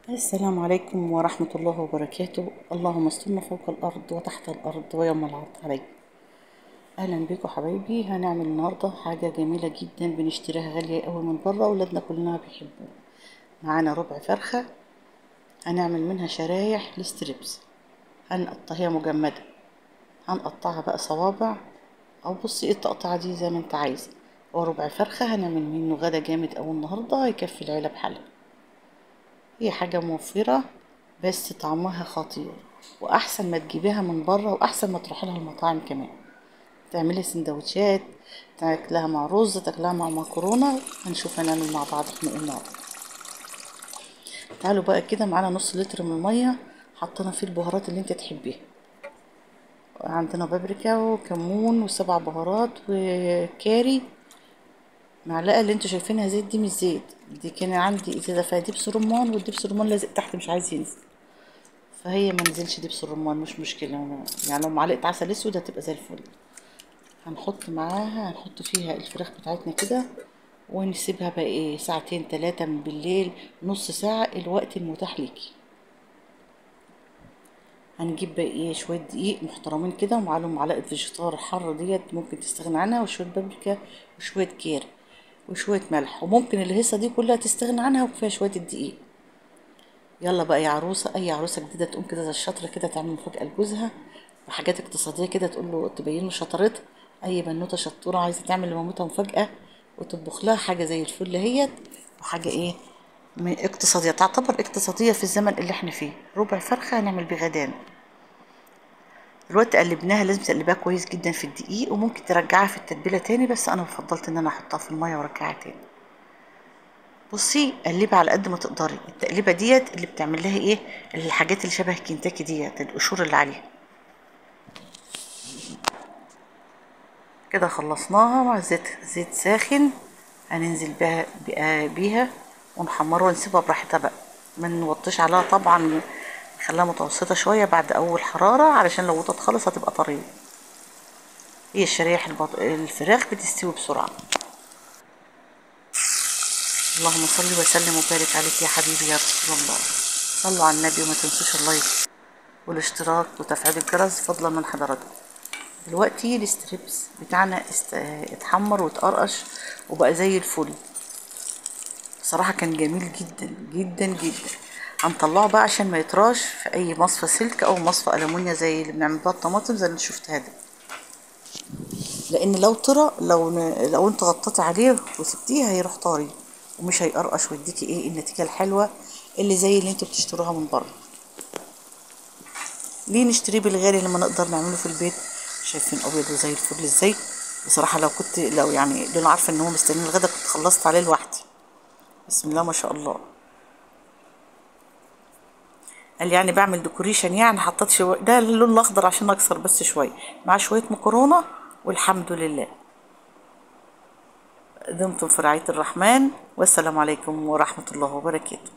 السلام عليكم ورحمة الله وبركاته. اللهم استرنا فوق الأرض وتحت الأرض ويوم العرض عليك. أهلا بيكم حبايبي. هنعمل النهاردة حاجة جميلة جدا بنشتريها غالية قوي من بره، ولادنا كلنا بيحبوها. معانا ربع فرخة، هنعمل منها شرايح لستريبس. هنقطعها مجمدة، هنقطعها بقى صوابع أو بصي ايه التقطيعة دي زي ما انت عايزة. وربع فرخة هنعمل منه غدا جامد أوي النهاردة، هيكفي العيلة بحالها. هي حاجة موفرة بس طعمها خطير، واحسن ما تجيبيها من بره، واحسن ما تروحي لها المطاعم كمان. تعملي سندوتشات، تاكلها مع رز، تاكلها مع مكرونه. هنشوف هنعمل مع بعض احنا ايه النهارده. تعالوا بقى كده، معانا نص لتر من الميه حطينا فيه البهارات اللي انت تحبيها. عندنا بابريكا وكمون وسبع بهارات وكاري. معلقه اللي انتوا شايفينها زيت دي مش زيت، دي كان عندي ازازه فيها دبس رمان، والدبس الرمان لازق تحت مش عايز ينزل، فهي ما نزلش دبس الرمان مش مشكله. يعني لو معلقه عسل اسود هتبقى زي الفل. هنحط فيها الفراخ بتاعتنا كده، ونسيبها بقى ايه ساعتين 3 من بالليل، نص ساعه الوقت المتاح ليكي. هنجيب بقى ايه شويه دقيق محترمين كده، ومعاهم معلقه فيجيتار حاره ديت ممكن تستغنى عنها، وشويه بابريكا وشويه كير وشويه ملح، وممكن الهيصه دي كلها تستغنى عنها وكفايه شويه الدقيق. يلا بقى يا عروسة، أي عروسة جديدة تقوم كده زي الشاطرة كده تعمل مفاجأة لجوزها بحاجات اقتصادية كده، تقول له تبين له شطارتها. أي بنوتة شطورة عايزة تعمل لمامتها مفاجأة وتطبخ لها حاجة زي الفل هيت، وحاجة ايه اقتصادية، تعتبر اقتصادية في الزمن اللي احنا فيه. ربع فرخة هنعمل بغدان. دلوقتي قلبناها، لازم تقلبها كويس جدا في الدقيق، وممكن ترجعها في التتبيلة تاني، بس أنا فضلت إن أنا أحطها في المية وأرجعها تاني. بصي قلبي على قد ما تقدري. التقليبه ديت اللي بتعمل لها ايه، الحاجات اللي شبه كنتاكي ديت، القشور اللي عليها. كده خلصناها مع زيت ساخن. هننزل بيها ونحمرها ونسيبها براحتها بقى، ما نوطيش عليها طبعا، نخليها متوسطه شويه بعد اول حراره، علشان لو وطت خالص هتبقى طريه. هي الشرايح الفراخ بتستوي بسرعه. اللهم صل وسلم وبارك عليك يا حبيبي يا رسول الله. صلوا على النبي وما تنسوش اللايك والاشتراك وتفعيل الجرس فضلا من حضراتكم. دلوقتي الستريبس بتاعنا اتحمر واتقرقش وبقى زي الفل. بصراحة كان جميل جدا جدا جدا. هنطلعه بقى عشان ما يطراش في اي مصفى سلك او مصفى ألمونيا زي اللي بنعمل بها الطماطم زي اللي شفتها ده، لان لو طرى، لو انت غطيتي عليه وسبتيه هيروح طري ومش هيقرقش ويديكي ايه النتيجة الحلوة اللي زي اللي انتوا بتشتروها من بره. ليه نشتريه بالغالي لما نقدر نعمله في البيت؟ شايفين ابيض وزي الفل ازاي. بصراحه لو يعني لو عارفه ان هو مستني الغدا كنت خلصت عليه لوحدي. بسم الله ما شاء الله. قال يعني بعمل ديكوريشن، يعني حطيت شويه ده اللون الاخضر عشان اكسر بس شويه، مع شويه مكرونه، والحمد لله. دمتم في رعايه الرحمن، والسلام عليكم ورحمه الله وبركاته.